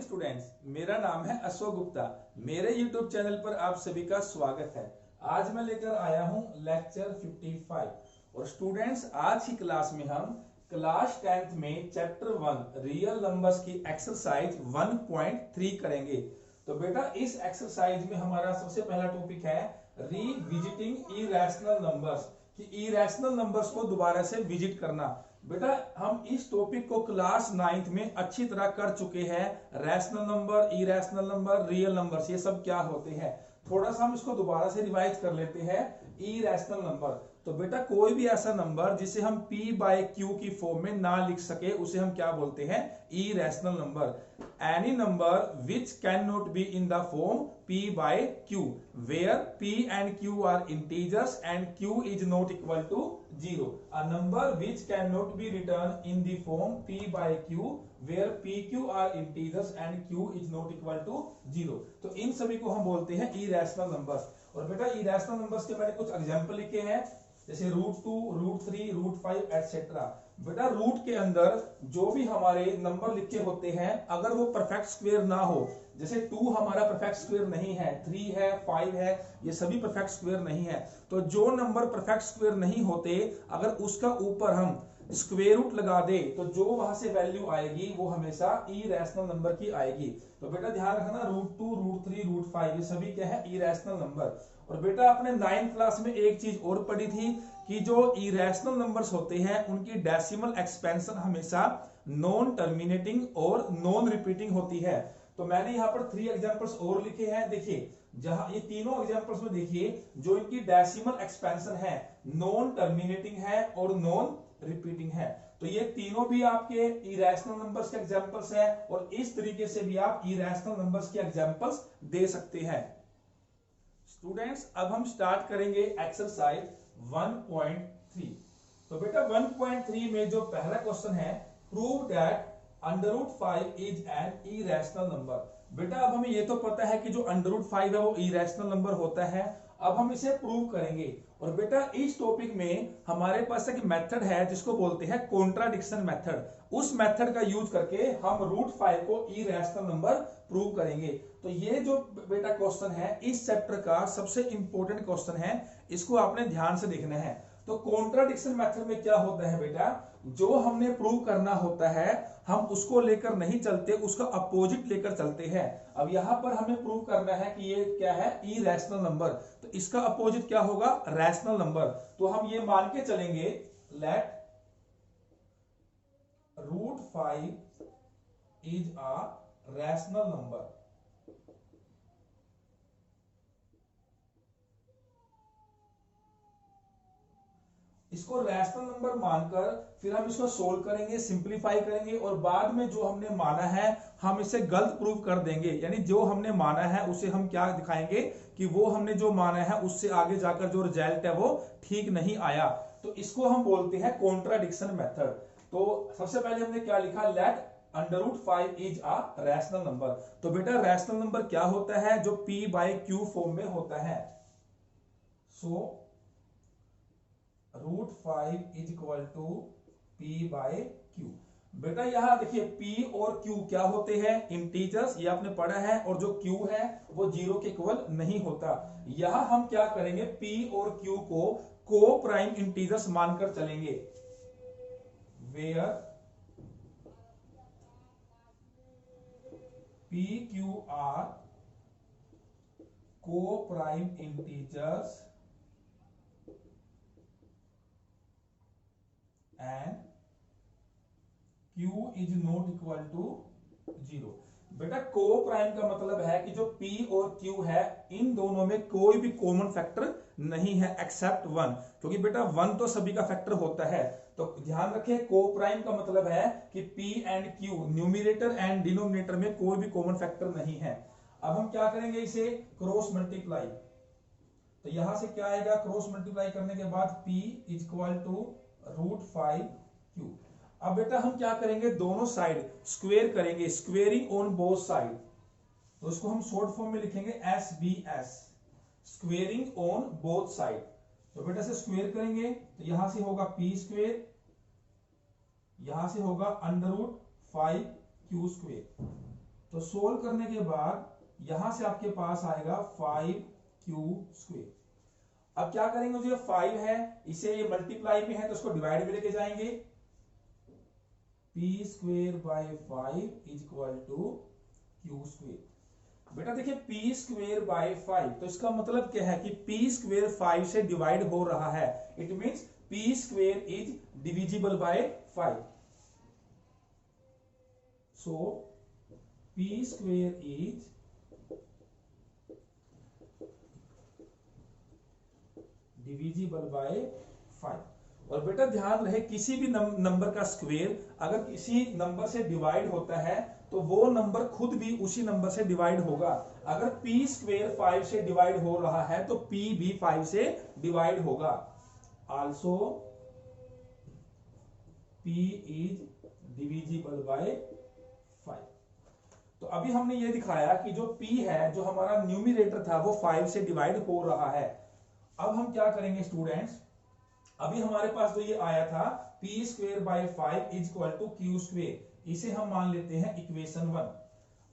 Morning students, मेरा नाम है अशोक गुप्ता। मेरे यूट्यूब चैनल पर आप सभी का स्वागत है। आज मैं लेकर आया हूं लेक्चर 55 और स्टूडेंट्स आज की क्लास में हम क्लास 10th में चैप्टर 1 रियल नंबर्स की एक्सरसाइज 1.3 करेंगे। तो बेटा इस एक्सरसाइज में हमारा सबसे पहला टॉपिक है रीविजिटिंग इरेशनल नंबर्स, कि इरेशनल नंबर्स को दोबारा से विजिट करना। बेटा हम इस टॉपिक को क्लास 9th में अच्छी तरह कर चुके हैं। Rational number, irrational number, real numbers ये सब क्या होते हैं, थोड़ा सा हम इसको दोबारा से रिवाइज कर लेते हैं। इरेशनल नंबर, तो बेटा कोई भी ऐसा नंबर जिसे हम p बाय q की फॉर्म में ना लिख सके उसे हम क्या बोलते हैं, irrational number. Any number which can not be in the form p by q where p and q are integers and q is not equal to 0. A number which cannot be written in the form p by q where p q are integers and q is not equal to 0. तो इन सभी को हम बोलते हैं irrational numbers. और बेटा irrational numbers के मैंने कुछ एग्जांपल लिखे हैं, जैसे √2, √3, √5 एटसेट्रा। बेटा रूट के अंदर जो भी हमारे नंबर लिखे होते हैं अगर वो परफेक्ट स्क्वायर ना हो, जैसे 2 हमारा परफेक्ट स्क्वायर नहीं है, 3 है, 5 है, ये सभी परफेक्ट स्क्वायर नहीं है। तो जो नंबर परफेक्ट स्क्वायर नहीं होते अगर उसका ऊपर हम स्क्वायर रूट लगा दे तो जो वहां से वैल्यू आएगी वो हमेशा इरेशनल नंबर की आएगी। तो बेटा ध्यान रखना √2, √3, √5 ये सभी क्या है, इरेशनल नंबर। और बेटा आपने 9th क्लास में एक चीज और पढ़ी थी कि जो इरेशनल नंबर्स होते हैं उनकी डेसिमल एक्सपेंशन हमेशा नॉन टर्मिनेटिंग और नॉन रिपीटिंग होती है। तो मैंने यहाँ पर 3 एग्जांपल्स और लिखे हैं। देखिए जहां ये तीनों एग्जांपल्स में देखिए जो इनकी डेसिमल एक्सपेंशन है नॉन टर्मिनेटिंग है और नॉन रिपीटिंग है। तो ये तीनों भी आपके इरेशनल नंबर्स के एग्जांपल्स हैं और इस तरीके से भी आप इरेशनल नंबर्स के एग्जांपल्स दे सकते हैं। स्टूडेंट्स अब हम स्टार्ट करेंगे एक्सरसाइज 1.3। तो बेटा 1.3 में जो पहला क्वेश्चन है, prove that √5 is an irrational number. बेटा अब हमें ये तो पता है कि जो √5 है वो इरेशनल नंबर होता है। अब हम इसे प्रूव करेंगे। और बेटा इस टॉपिक में हमारे पास एक मेथड है जिसको बोलते हैं कॉन्ट्राडिक्शन मेथड। उस मेथड का यूज करके हम √5 को इरेशनल नंबर प्रूव करेंगे। तो ये जो बेटा क्वेश्चन है इस चैप्टर का सबसे इंपॉर्टेंट क्वेश्चन है, इसको आपने ध्यान से देखना है। तो कॉन्ट्राडिक्शन मेथड में क्या होता है बेटा, जो हमने प्रूव करना होता है हम उसको लेकर नहीं चलते, उसका अपोजिट लेकर चलते हैं। अब यहां पर हमें प्रूव करना है कि ये क्या है, इरेशनल नंबर, तो इसका अपोजिट क्या होगा, रैशनल नंबर। तो हम ये मान के चलेंगे let √5 is a rational number. इसको रैशनल नंबर मानकर फिर हम इसको सोल्व करेंगे, सिंपलीफाई करेंगे और बाद में जो हमने माना है हम इसे गलत प्रूव कर देंगे। यानी जो हमने माना है उसे हम क्या दिखाएंगे कि वो हमने जो माना है उससे आगे जाकर जो रिजल्ट है वो ठीक नहीं आया। तो इसको हम बोलते हैं कॉन्ट्राडिक्शन मेथड। तो सबसे पहले हमने क्या लिखा, let √5 is a rational number. तो बेटा रैशनल नंबर क्या होता है, जो p बाय q फॉर्म में होता है। So √5 is equal to p by q। बेटा यहां देखिए p और q क्या होते हैं, इंटीजर्स, ये आपने पढ़ा है। और जो q है वो 0 के इक्वल नहीं होता। यहां हम क्या करेंगे, p और q को को प्राइम इंटीजर्स मानकर चलेंगे, where p q are coprime integers and q is not equal to 0। बेटा को प्राइम का मतलब है कि जो p और q है इन दोनों में कोई भी कॉमन फैक्टर नहीं है एक्सेप्ट 1, क्योंकि बेटा 1 तो सभी का फैक्टर होता है। तो ध्यान रखें को प्राइम का मतलब है कि p and q numerator and denominator में कोई भी कॉमन फैक्टर नहीं है। अब हम क्या करेंगे, इसे क्रॉस मल्टीप्लाई। तो यहां से क्या आएगा, क्रॉस मल्टीप्लाई करने के बाद p is equal to √5q। अब बेटा हम क्या करेंगे, दोनों साइड स्क्वेयर करेंगे, स्क्वेयरिंग ऑन बोथ साइड। तो इसको हम शॉर्ट फॉर्म में लिखेंगे SBS, squaring on both side. तो बेटा से स्क्वेयर करेंगे तो यहां से होगा p स्क्वेयर, यहां से होगा √5q स्क्वेयर। तो सोल्व करने के बाद यहां से आपके पास आएगा 5q²। अब क्या करेंगे, जो 5 है इसे ये मल्टीप्लाई में है तो उसको डिवाइड में लेके जाएंगे। p²/5 = q²। बेटा देखिए p²/5 तो इसका मतलब क्या है कि p² 5 से डिवाइड हो रहा है। It means p² is divisible by 5। So p² is divisible by 5। और बेटा ध्यान रहे किसी भी नंबर का स्क्वायर अगर किसी नंबर से डिवाइड होता है तो वो नंबर खुद भी उसी नंबर से डिवाइड होगा। अगर p² 5 से डिवाइड हो रहा है तो p भी 5 से डिवाइड होगा। Also p is divisible by 5। तो अभी हमने ये दिखाया कि जो p है, जो हमारा न्यूमरेटर था वो 5 से डिवाइड हो रहा है। अब हम क्या करेंगे स्टूडेंट्स, अभी हमारे पास जो ये आया था p²/5 = q², इसे हम मान लेते हैं इक्वेशन 1।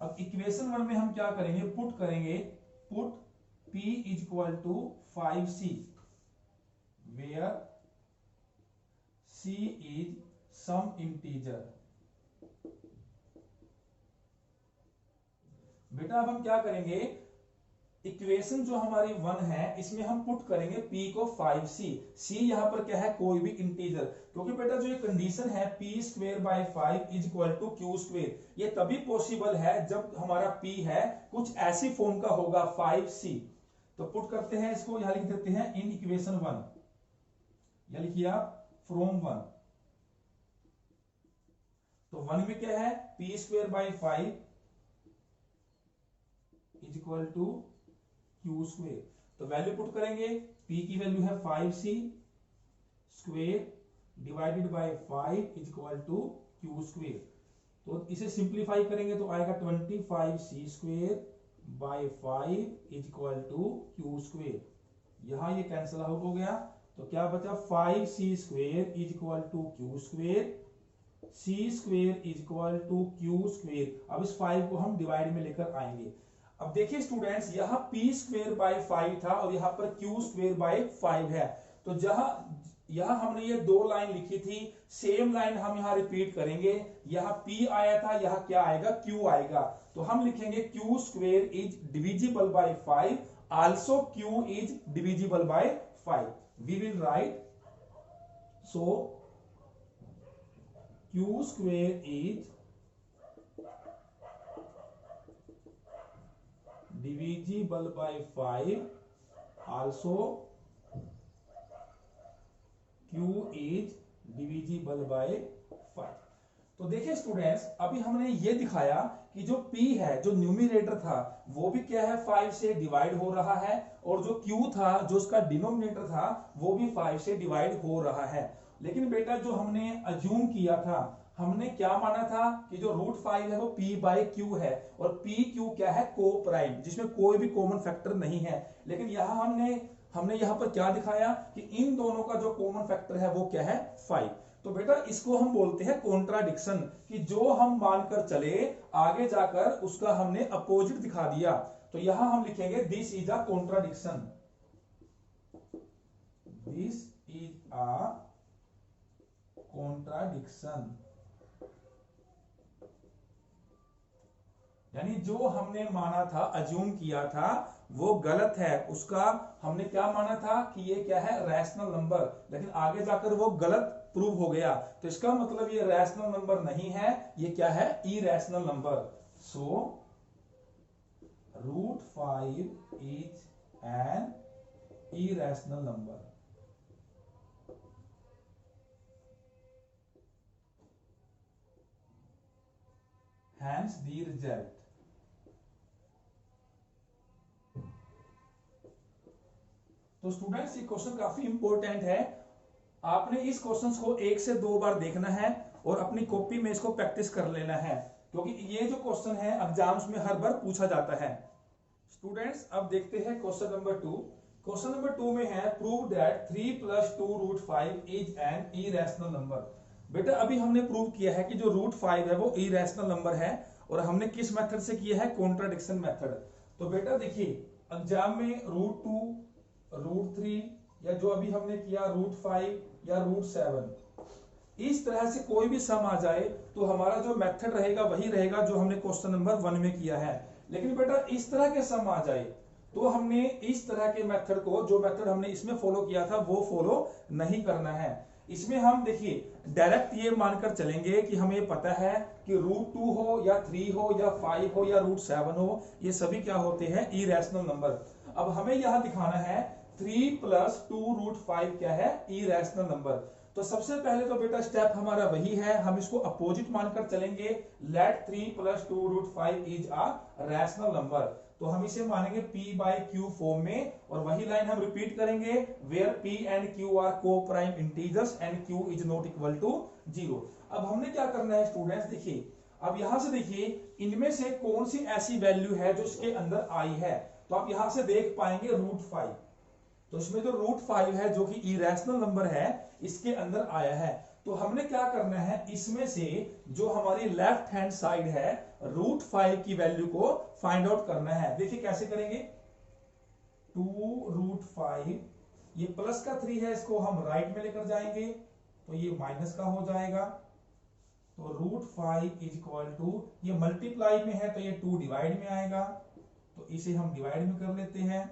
अब इक्वेशन 1 में हम क्या करेंगे, पुट करेंगे, put p = 5c where c is some integer। बेटा अब हम क्या करेंगे, इक्वेशन जो हमारी 1 है इसमें हम पुट करेंगे p को 5c। c यहां पर क्या है, कोई भी इंटीजर, क्योंकि बेटा जो ये कंडीशन है p²/5 = q², ये तभी पॉसिबल है जब हमारा p है कुछ ऐसी फॉर्म का होगा 5c। तो पुट करते हैं इसको, यहां लिख देते हैं इन इक्वेशन 1, या लिखिए आप फ्रॉम 1। तो 1 में क्या है, p²/5 = q²। तो वैल्यू पुट करेंगे, p की वैल्यू है 5c square divided by 5 = q²। तो इसे सिंप्लीफाई करेंगे तो आएगा 25c² बाय 5 = q²। यहां ये कैंसिल आउट हो गया तो क्या बचा, 5c² = q², c² = q²। अब इस 5 को हम डिवाइड में लेकर आएंगे। अब देखिए स्टूडेंट्स, यहाँ p²/5 था और यहाँ पर q²/5 है। तो यहाँ हमने ये दो लाइन लिखी थी, सेम लाइन हम यहाँ रिपीट करेंगे। यहाँ p आया था, यहाँ क्या आएगा, q आएगा। तो हम लिखेंगे q² is divisible by 5, also q is divisible by 5। We will write, so q² is divisible by 5, also q is divisible by 5। तो देखिए स्टूडेंट्स, अभी हमने ये दिखाया कि जो p है, जो न्यूमरेटर था वो भी क्या है, 5 से डिवाइड हो रहा है, और जो q था, जो उसका डिनोमिनेटर था, वो भी 5 से डिवाइड हो रहा है। लेकिन बेटा जो हमने अज्यूम किया था, हमने क्या माना था कि जो √5 है वो p/q है, और pq क्या है, को प्राइम, जिसमें कोई भी कॉमन फैक्टर नहीं है। लेकिन यहाँ हमने यहाँ पर क्या दिखाया कि इन दोनों का जो कॉमन फैक्टर है वो क्या है, 5। तो बेटा इसको हम बोलते हैं कॉन्ट्राडिक्शन, कि जो हम मानकर चले आगे जाकर उसका हमने अपोजिट दिखा दिया। तो यहां हम लिखेंगे this is a contradiction, this is a contradiction. यानी जो हमने माना था, अज्यूम किया था, वो गलत है। उसका हमने क्या माना था कि ये क्या है, रैशनल नंबर, लेकिन आगे जाकर वो गलत प्रूव हो गया। तो इसका मतलब ये रैशनल नंबर नहीं है, ये क्या है, irrational number. So √5 is an irrational number. Hence the result। तो स्टूडेंट्स ये क्वेश्चन काफी इंपॉर्टेंट है, आपने इस क्वेश्चन को 1 से 2 बार देखना है और अपनी कॉपी में इसको प्रैक्टिस कर लेना है, क्योंकि ये जो क्वेश्चन है एग्जाम्स में हर बार पूछा जाता है। स्टूडेंट्स अब देखते हैं क्वेश्चन नंबर 2। क्वेश्चन नंबर 2 में है prove that 3 + 2 √5 is an irrational number. बेटा अभी हमने प्रूव किया है कि जो √5 है वो इरैशनल नंबर है, और हमने किस मेथड से किया है, कॉन्ट्राडिक्शन मेथड। तो बेटा देखिए एग्जाम में √2, √3 या जो अभी हमने किया √5 या √7, इस तरह से कोई भी सम आ जाए तो हमारा जो मेथड रहेगा वही रहेगा जो हमने क्वेश्चन नंबर 1 में किया है। लेकिन बेटा इस तरह के सम आ जाए तो हमने इस तरह के मेथड को, जो मेथड हमने इसमें फॉलो किया था वो फॉलो नहीं करना है। इसमें हम देखिए डायरेक्ट ये मानकर चलेंगे कि हमें पता है कि √2 हो या 3 हो या 5 हो या √7 हो, ये सभी क्या होते हैं, इरेशनल नंबर। अब हमें यहां दिखाना है 3 + 2√5 क्या है, इरेशनल नंबर। तो सबसे पहले तो बेटा स्टेप हमारा वही है, हम इसको अपोजिट मानकर चलेंगे। Let 3 + 2√5 is a rational number. तो हम इसे मानेंगे p/q फॉर्म में, और वही लाइन हम रिपीट करेंगे, where p and q are coprime integers and q is not equal to 0। अब हमने क्या करना है स्टूडेंट्स, देखिए अब यहां से देखिए इनमें से कौन सी ऐसी वैल्यू है जो इसके अंदर आई है। तो आप यहां से देख पाएंगे √5, तो इसमें जो √5 है जो कि इरेशनल नंबर है इसके अंदर आया है। तो हमने क्या करना है, इसमें से जो हमारी लेफ्ट हैंड साइड है √5 की वैल्यू को फाइंड आउट करना है। देखिए कैसे करेंगे, 2√5, ये प्लस का 3 है, इसको हम राइट में लेकर जाएंगे तो ये माइनस का हो जाएगा। तो √5 इज इक्वल टू, ये मल्टीप्लाई में है तो ये 2 डिवाइड में आएगा, तो इसे हम डिवाइड में कर लेते हैं।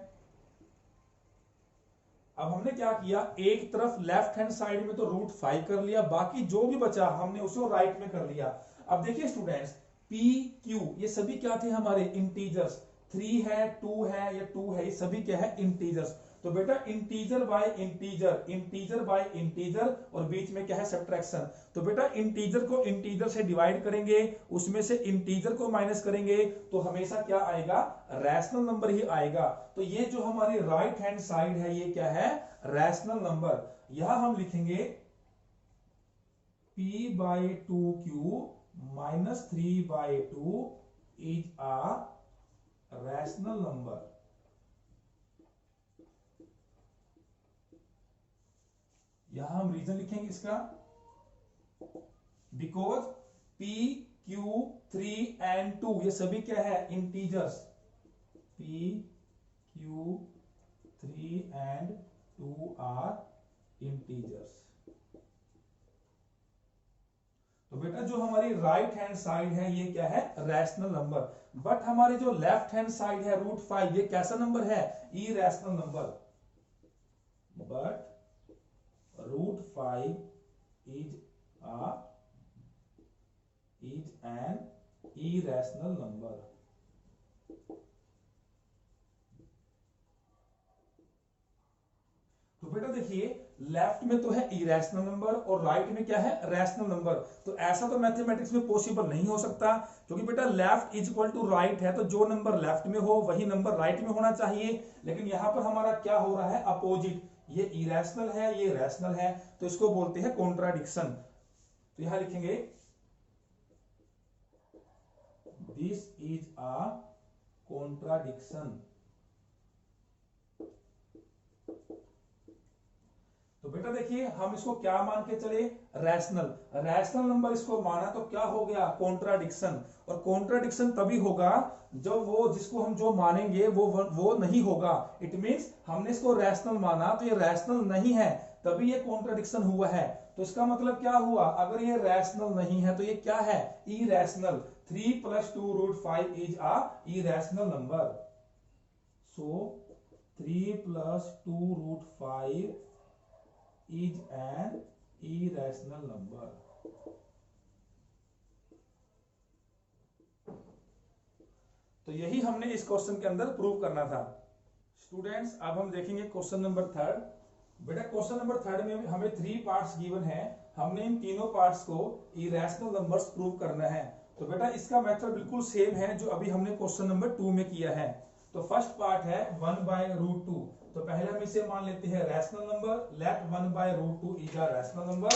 अब हमने क्या किया, एक तरफ लेफ्ट हैंड साइड में तो √5 कर लिया, बाकी जो भी बचा हमने उसे राइट में कर लिया। अब देखिए स्टूडेंट्स p q ये सभी क्या थे, हमारे इंटीजर्स, 3 है, 2 है या 2 है, ये सभी क्या है, इंटीजर्स। तो बेटा integer by integer, integer by integer, और बीच में क्या है, सब्ट्रैक्शन। तो बेटा इंटीजर को इंटीजर से डिवाइड करेंगे, उसमें से इंटीजर को माइनस करेंगे, तो हमेशा क्या आएगा, रैशनल नंबर ही आएगा। तो ये जो हमारी राइट हैंड साइड है ये क्या है, रैशनल नंबर। यहां हम लिखेंगे p/2q - 3/2 is a rational number. यहां हम रीजन लिखेंगे इसका, बिकॉज p, q, 3 एंड 2 ये सभी क्या है, integers. p, q, 3 and 2 are integers. तो बेटा जो हमारी राइट हैंड साइड है ये क्या है, रैशनल नंबर। बट हमारी जो लेफ्ट हैंड साइड है √5, ये कैसा नंबर है, irrational number. But √5 is an irrational number। तो बेटा देखिए लेफ्ट में तो है इरेशनल नंबर और राइट में क्या है, रैशनल नंबर। तो ऐसा तो मैथमेटिक्स में पॉसिबल नहीं हो सकता, क्योंकि बेटा left is equal to right है, तो जो नंबर लेफ्ट में हो वही नंबर राइट में होना चाहिए। लेकिन यहां पर हमारा क्या हो रहा है, अपोजिट, ये इरेशनल है ये रैशनल है, तो इसको बोलते हैं कॉन्ट्राडिक्शन। तो यहां लिखेंगे दिस इज अ कॉन्ट्राडिक्शन। तो बेटा देखिए हम इसको क्या मान के चले, रैशनल, रैशनल नंबर इसको माना तो क्या हो गया, कॉन्ट्राडिक्शन। और कॉन्ट्राडिक्शन तभी होगा जब वो जिसको हम जो मानेंगे वो नहीं होगा। इट मींस हमने इसको रैशनल माना तो ये रैशनल नहीं है, तभी ये कॉन्ट्राडिक्शन हुआ है। तो इसका मतलब क्या हुआ, अगर ये रैशनल नहीं है तो ये क्या है, irrational. 3 + 2√5 is a irrational number. So 3 + 2√5 is an irrational number। तो यही हमने इस क्वेश्चन के अंदर प्रूव करना था। स्टूडेंट्स अब हम देखेंगे क्वेश्चन नंबर 3। बेटा क्वेश्चन नंबर 3 में हमें 3 पार्ट्स गिवन है, हमने इन तीनों पार्ट्स को इरेशनल नंबर्स प्रूव करना है। तो बेटा इसका मेथड बिल्कुल सेम है जो अभी हमने क्वेश्चन नंबर 2 में किया है। तो फर्स्ट पार्ट है 1/√2। तो पहले हम इसे मान लेते हैं rational number, let 1/√2 is a rational number.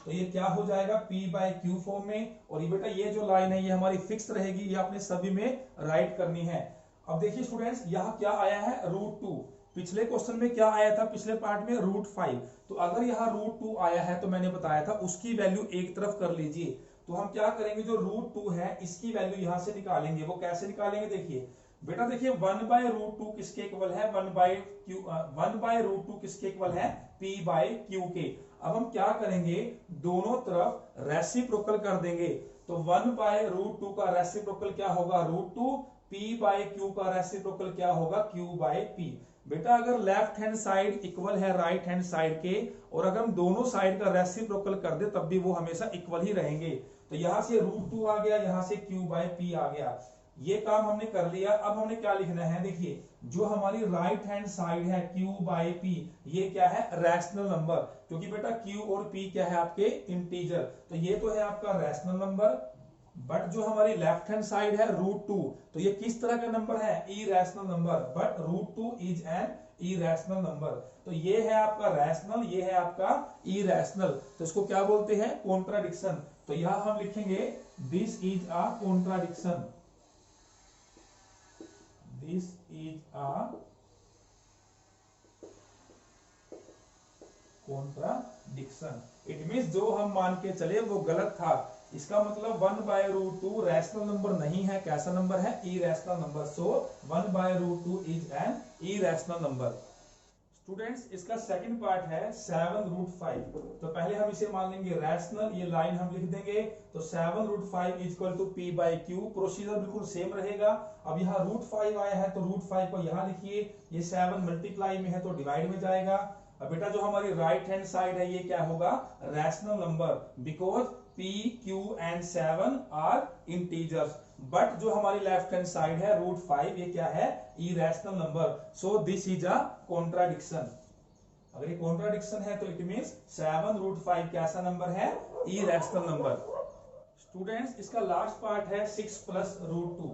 तो ये क्या हो जाएगा, p/q फॉर्म में। और ये बेटा ये जो लाइन है ये हमारी फिक्स रहेगी, ये आपने सभी में राइट करनी है। अब देखिए स्टूडेंट्स यहाँ क्या आया है, √2। पिछले क्वेश्चन में क्या आया था, पिछले पार्ट में √5। तो अगर यहाँ √2 आया है तो मैंने बताया था उसकी वैल्यू एक तरफ कर लीजिए। तो हम क्या करेंगे, जो रूट 2 है इसकी वैल्यू यहां से निकालेंगे। वो कैसे निकालेंगे, देखिए बेटा, देखिए 1/√2 किसके इक्वल है, 1/√2 किसके इक्वल है, p/q के। अब हम क्या करेंगे, दोनों तरफ रेसिप्रोकल कर देंगे। तो 1/√2 का रेसिप्रोकल क्या होगा, √2, p/q का रेसिप्रोकल क्या होगा, q/p। बेटा अगर लेफ्ट हैंड साइड इक्वल है राइट हैंड साइड के, और अगर हम दोनों साइड का रेसिप्रोकल कर दे तब भी वो हमेशा इक्वल ही रहेंगे। तो यहां से √2 आ गया, यहां से q/p आ गया। ये काम हमने कर लिया। अब हमने क्या लिखना है, देखिए जो हमारी राइट हैंड साइड है q/p, ये क्या है, रैशनल नंबर, क्योंकि बेटा q और p क्या है आपके, इंटीजर। तो ये तो है आपका रैशनल नंबर। बट जो हमारी लेफ्ट हैंड साइड है √2, तो ये किस तरह का नंबर है, irrational number. But √2 is an irrational number. तो ये है आपका रैशनल, ये है आपका इरेशनल। तो इसको क्या बोलते हैं, कॉन्ट्राडिक्शन। तो यहां हम लिखेंगे this is a contradiction, this is a contradiction. It means जो हम मान के चले वो गलत था। इसका मतलब 1/√2 रैशनल नंबर नहीं है, कैसा नंबर है, irrational number. So 1/√2 is an irrational number. Students इसका सेकंड पार्ट है 7√5। तो पहले हम इसे मान लेंगे रैशनल, ये लाइन हम लिख देंगे। तो 7√5 इक्वल टू p/q। प्रोसीजर बिल्कुल सेम रहेगा। अब यहाँ √5 आया है तो √5 को यहाँ लिखिए, ये 7 मल्टीप्लाई में है तो डिवाइड में जाएगा। अब बेटा जो हमारी राइट हैंड साइड है ये क्या होगा, rational number, because p, q and 7 are integers. But जो हमारी लेफ्ट हैंड साइड है √5, ये क्या है, irrational number. So this is a contradiction. अगर ये कॉन्ट्राडिक्शन है तो इट मींस 7√5 कैसा नंबर है, इरेशनल नंबर। स्टूडेंट्स इसका लास्ट पार्ट है 6 + √2।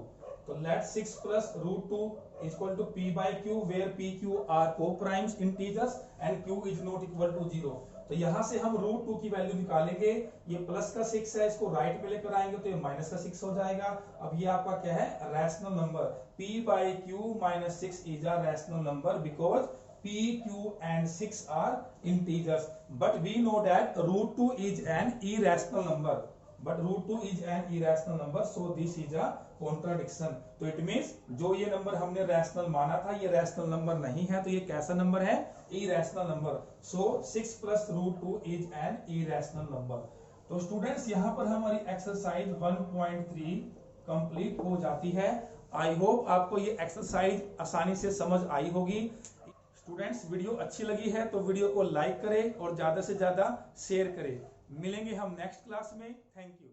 तो let 6 + √2 equal to p/q, where p, q are co-primes integers and q is not equal to 0। तो यहां से हम √2 की वैल्यू निकालेंगे। ये प्लस का 6 है, इसको राइट में लेकर आएंगे तो ये माइनस का 6 हो जाएगा। अब ये आपका क्या है, rational number. p/q - 6 is a rational number because p, q and 6 are integers, but we know that √2 is an irrational number, but √2 is an irrational number, so this is a contradiction। तो it means जो ये number हमने rational माना था ये rational number नहीं है, तो ये कैसा नंबर है, irrational number. So 6 + √2 is an irrational number. तो स्टूडेंट्स यहाँ पर हमारी एक्सरसाइज 1.3 कंप्लीट हो जाती है। आई होप आपको ये एक्सरसाइज आसानी से समझ आई होगी। स्टूडेंट्स वीडियो अच्छी लगी है तो वीडियो को लाइक करें और ज्यादा से ज्यादा शेयर करें। मिलेंगे हम नेक्स्ट क्लास में। Thank you.